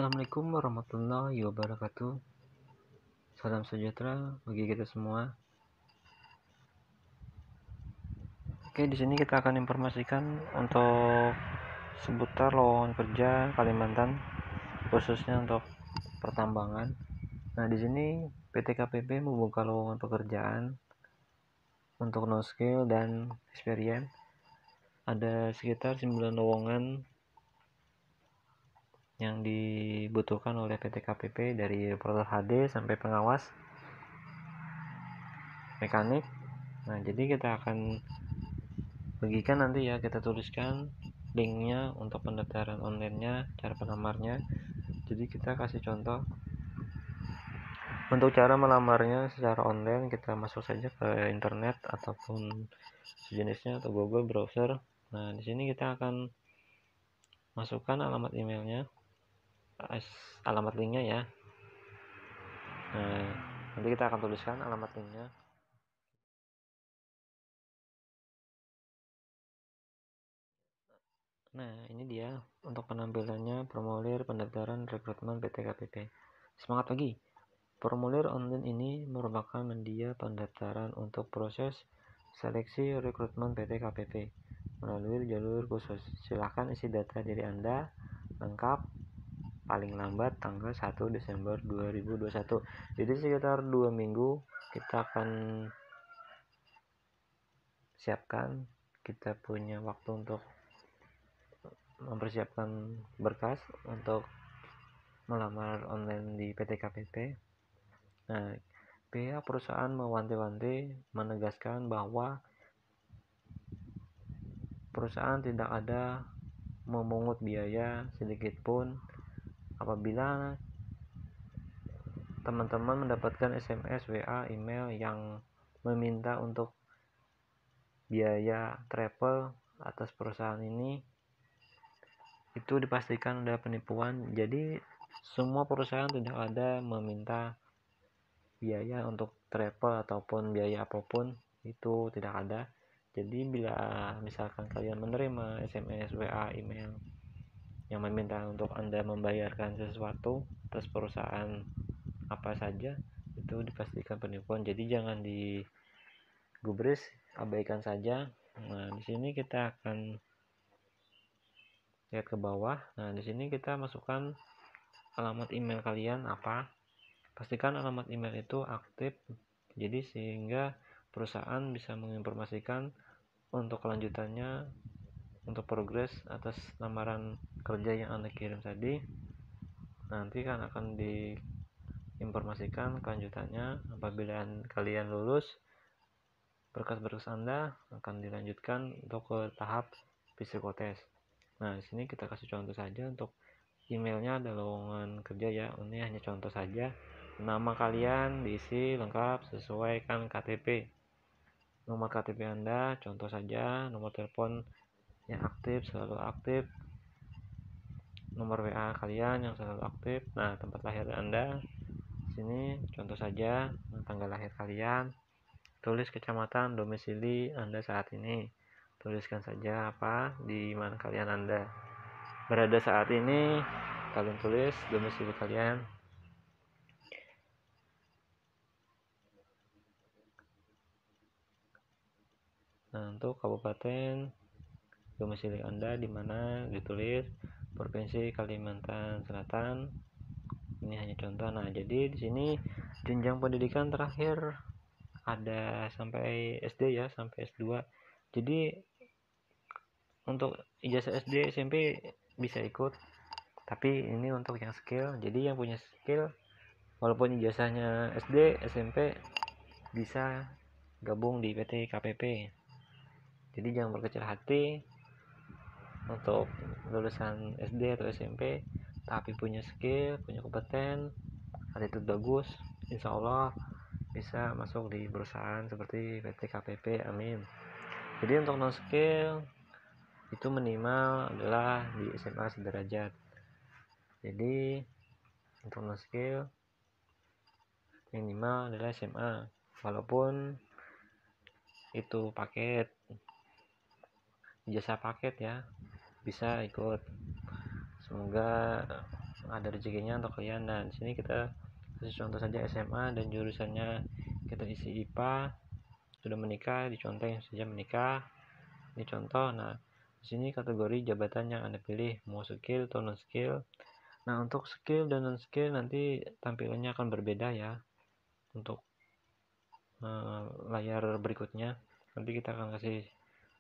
Assalamualaikum warahmatullahi wabarakatuh. Salam sejahtera bagi kita semua. Oke, di sini kita akan informasikan untuk seputar lowongan kerja Kalimantan, khususnya untuk pertambangan. Nah, di sini PT KPP membuka lowongan pekerjaan untuk no skill dan experience. Ada sekitar 9 lowongan yang dibutuhkan oleh PT KPP, dari operator HD sampai pengawas mekanik. Nah, jadi kita akan bagikan nanti ya, kita tuliskan linknya untuk pendaftaran online-nya, cara pelamarnya. Jadi kita kasih contoh untuk cara melamarnya secara online. Kita masuk saja ke internet ataupun sejenisnya atau Google browser. Nah, di sini kita akan masukkan alamat emailnya, alamat linknya ya. Nah, nanti kita akan tuliskan alamat linknya. Nah, ini dia untuk penampilannya, formulir pendaftaran rekrutmen PT KPP. Semangat pagi! Formulir online ini merupakan media pendaftaran untuk proses seleksi rekrutmen PT KPP melalui jalur khusus. Silakan isi data diri Anda lengkap paling lambat tanggal 1 Desember 2021. Jadi sekitar 2 minggu kita akan siapkan, kita punya waktu untuk mempersiapkan berkas untuk melamar online di PT KPP. Nah, pihak perusahaan mewanti-wanti menegaskan bahwa perusahaan tidak ada memungut biaya sedikit pun apabila teman-teman mendapatkan SMS, WA, email yang meminta untuk biaya travel atas perusahaan ini. Itu dipastikan ada penipuan. Jadi semua perusahaan tidak ada meminta biaya untuk travel ataupun biaya apapun, itu tidak ada. Jadi bila misalkan kalian menerima SMS, WA, email yang meminta untuk Anda membayarkan sesuatu atas perusahaan apa saja, itu dipastikan penipuan. Jadi jangan digubris, abaikan saja. Nah, di sini kita akan lihat ke bawah. Nah, di sini kita masukkan alamat email kalian apa. Pastikan alamat email itu aktif, jadi sehingga perusahaan bisa menginformasikan untuk kelanjutannya, untuk progres atas lamaran kerja yang Anda kirim tadi. Nanti kan akan diinformasikan kelanjutannya. Apabila kalian lulus, berkas-berkas Anda akan dilanjutkan untuk ke tahap psikotes. Nah, di sini kita kasih contoh saja untuk emailnya ada lowongan kerja ya. Ini hanya contoh saja. Nama kalian diisi lengkap, sesuaikan KTP. Nomor KTP Anda contoh saja, nomor telepon yang aktif, selalu aktif, nomor WA kalian yang selalu aktif. Nah, tempat lahir Anda sini contoh saja, tanggal lahir kalian, tulis kecamatan domisili Anda saat ini, tuliskan saja apa di mana kalian Anda berada saat ini, kalian tulis domisili kalian. Nah, untuk kabupaten domisili Anda di mana ditulis, provinsi Kalimantan Selatan. Ini hanya contoh. Nah, jadi di sini jenjang pendidikan terakhir ada sampai SD ya, sampai S2. Jadi untuk ijazah SD, SMP bisa ikut, tapi ini untuk yang skill. Jadi yang punya skill walaupun ijazahnya SD, SMP bisa gabung di PT KPP. Jadi jangan berkecil hati untuk lulusan SD atau SMP tapi punya skill, punya kompeten, attitude bagus, insya Allah bisa masuk di perusahaan seperti PT KPP. Amin. Jadi untuk non skill itu minimal adalah di SMA sederajat. Jadi untuk non skill minimal adalah SMA, walaupun itu paket, ijazah paket ya, bisa ikut. Semoga ada rezekinya untuk kalian. Dan di sini kita kasih contoh saja SMA dan jurusannya kita isi IPA, sudah menikah, dicontoh saja menikah, ini contoh. Nah, di sini kategori jabatan yang Anda pilih, mau skill atau non skill. Nah, untuk skill dan non skill nanti tampilannya akan berbeda ya untuk layar berikutnya. Nanti kita akan kasih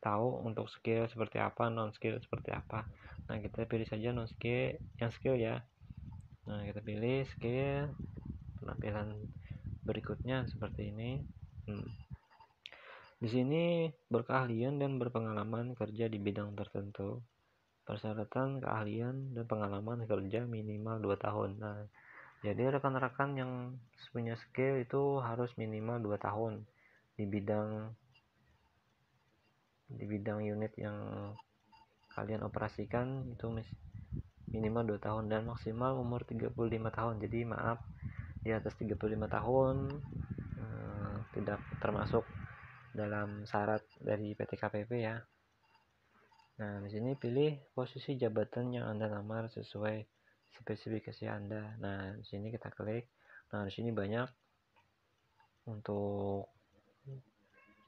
tahu untuk skill seperti apa, non skill seperti apa. Nah, kita pilih saja non skill, yang skill ya. Nah, kita pilih skill, penampilan berikutnya seperti ini. Di sini berkeahlian dan berpengalaman kerja di bidang tertentu. Persyaratan keahlian dan pengalaman kerja minimal 2 tahun. Nah, jadi rekan-rekan yang punya skill itu harus minimal 2 tahun di bidang unit yang kalian operasikan, itu minimal 2 tahun dan maksimal umur 35 tahun. Jadi maaf, di atas 35 tahun tidak termasuk dalam syarat dari PT KPP ya. Nah, di sini pilih posisi jabatan yang Anda lamar sesuai spesifikasi Anda. Nah, di sini kita klik. Nah, di sini banyak untuk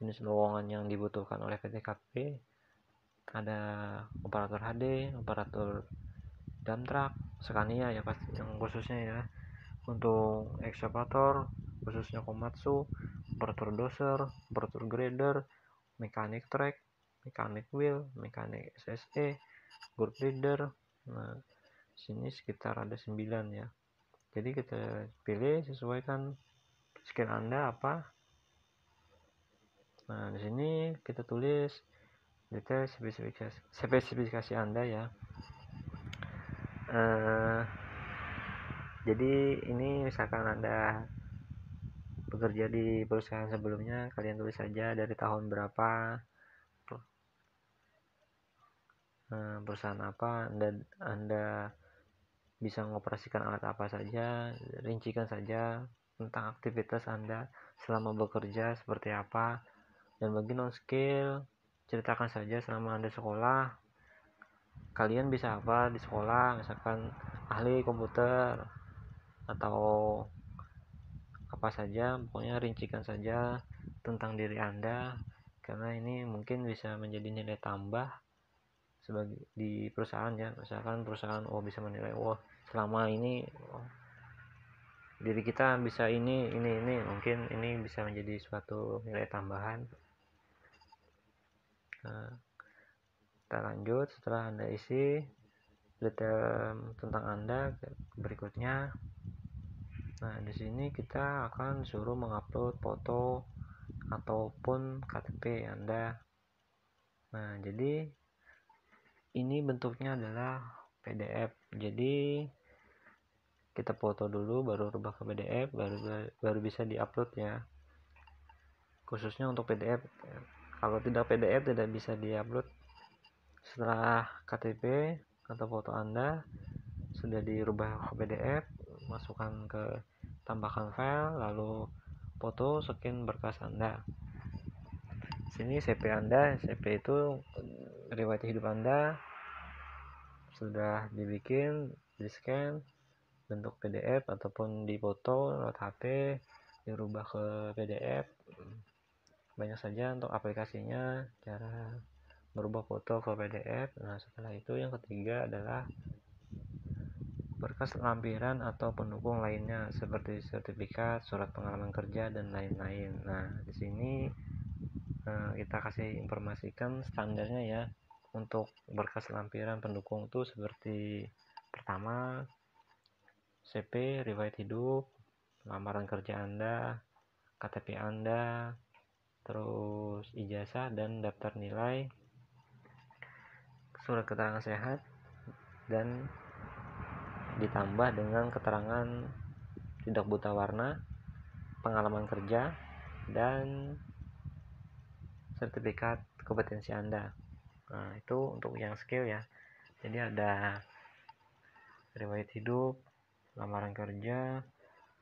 jenis lowongan yang dibutuhkan oleh PT KPP. Ada operator HD, operator dump truck, Scania ya pasti yang khususnya ya. Untuk ekskavator khususnya Komatsu, operator doser, operator grader, mekanik track, mekanik wheel, mekanik SSE, group leader. Nah, sini sekitar ada 9 ya. Jadi kita pilih sesuaikan skill Anda apa. Nah, di sini kita tulis detail spesifikasi Anda ya. Jadi ini misalkan Anda bekerja di perusahaan sebelumnya, kalian tulis saja dari tahun berapa, perusahaan apa, Anda bisa mengoperasikan alat apa saja, rincikan saja tentang aktivitas Anda selama bekerja seperti apa. Dan bagi non skill, ceritakan saja selama Anda sekolah, kalian bisa apa di sekolah, misalkan ahli komputer atau apa saja, pokoknya rincikan saja tentang diri Anda, karena ini mungkin bisa menjadi nilai tambah sebagai di perusahaan ya. Misalkan perusahaan bisa menilai selama ini diri kita bisa ini, mungkin ini bisa menjadi suatu nilai tambahan. Nah, kita lanjut. Setelah Anda isi detail tentang Anda berikutnya, nah di sini kita akan suruh mengupload foto ataupun KTP Anda. Nah, jadi ini bentuknya adalah PDF. Jadi kita foto dulu, baru rubah ke PDF, baru bisa diupload ya. Khususnya untuk PDF. Kalau tidak PDF tidak bisa diupload. Setelah KTP atau foto Anda sudah dirubah ke PDF, masukkan ke tambahkan file, lalu foto, scan berkas Anda. Sini CP Anda, CP itu riwayat hidup Anda sudah dibikin, di scan bentuk PDF ataupun dipoto lewat HP, dirubah ke PDF. Banyak saja untuk aplikasinya, cara merubah foto ke PDF. Nah, setelah itu yang ketiga adalah berkas lampiran atau pendukung lainnya seperti sertifikat, surat pengalaman kerja dan lain-lain. Nah, di sini kita kasih informasikan standarnya ya. Untuk berkas lampiran pendukung itu seperti pertama CP, riwayat hidup, lamaran kerja Anda, KTP Anda, terus ijazah dan daftar nilai, surat keterangan sehat, dan ditambah dengan keterangan tidak buta warna, pengalaman kerja, dan sertifikat kompetensi Anda. Nah, itu untuk yang skill ya. Jadi ada riwayat hidup, lamaran kerja,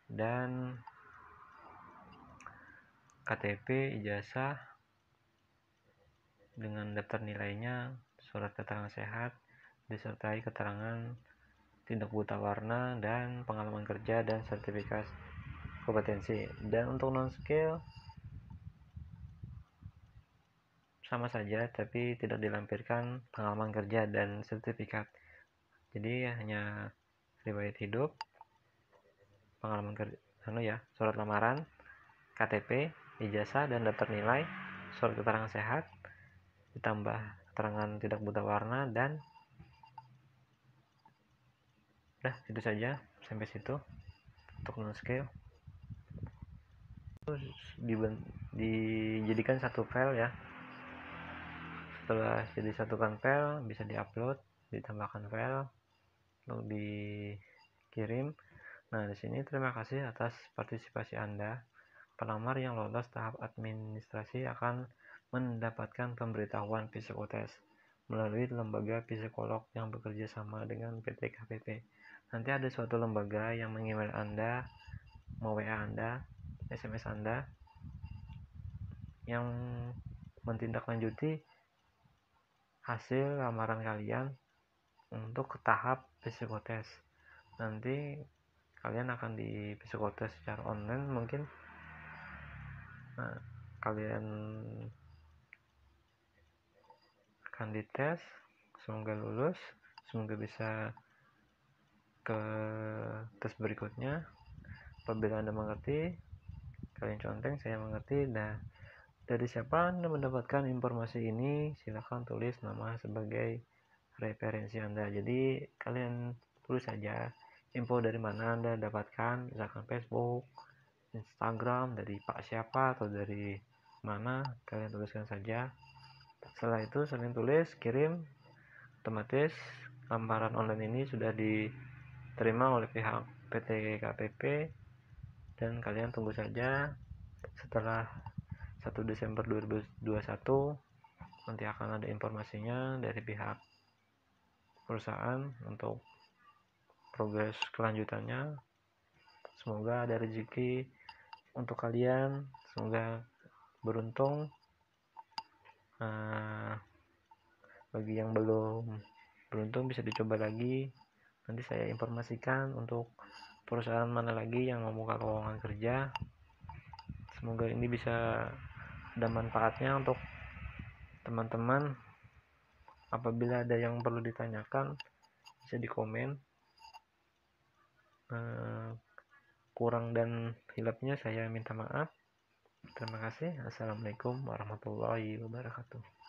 dan KTP, ijazah dengan daftar nilainya, surat keterangan sehat, disertai keterangan tidak buta warna, dan pengalaman kerja dan sertifikasi kompetensi. Dan untuk non skill sama saja, tapi tidak dilampirkan pengalaman kerja dan sertifikat. Jadi hanya riwayat hidup, pengalaman kerja, surat lamaran, KTP, ijazah dan daftar nilai, surat keterangan sehat, ditambah keterangan tidak buta warna, dan udah itu saja sampai situ untuk non skill. Dijadikan satu file ya. Setelah jadi satukan file, bisa diupload, ditambahkan file untuk dikirim. Nah, di sini terima kasih atas partisipasi Anda. Pelamar yang lolos tahap administrasi akan mendapatkan pemberitahuan psikotes melalui lembaga psikolog yang bekerja sama dengan PT KPP. Nanti ada suatu lembaga yang meng-email Anda, WA Anda, SMS Anda, yang mentindaklanjuti hasil lamaran kalian untuk ke tahap psikotes. Nanti kalian akan di psikotes secara online mungkin. Nah, kalian akan dites, semoga lulus, semoga bisa ke tes berikutnya. Apabila Anda mengerti, kalian conteng, saya mengerti. Nah, dari siapa Anda mendapatkan informasi ini, silahkan tulis nama sebagai referensi Anda. Jadi kalian tulis saja info dari mana Anda dapatkan, misalkan Facebook, Instagram, dari Pak siapa atau dari mana, kalian tuliskan saja. Setelah itu kalian tulis, kirim, otomatis lamaran online ini sudah diterima oleh pihak PT KPP, dan kalian tunggu saja setelah 1 Desember 2021 nanti akan ada informasinya dari pihak perusahaan untuk progres kelanjutannya. Semoga ada rezeki untuk kalian, semoga beruntung. Bagi yang belum beruntung bisa dicoba lagi, nanti saya informasikan untuk perusahaan mana lagi yang membuka lowongan kerja. Semoga ini bisa ada manfaatnya untuk teman-teman. Apabila ada yang perlu ditanyakan bisa di komen. Kurang dan hilapnya saya minta maaf. Terima kasih. Assalamualaikum warahmatullahi wabarakatuh.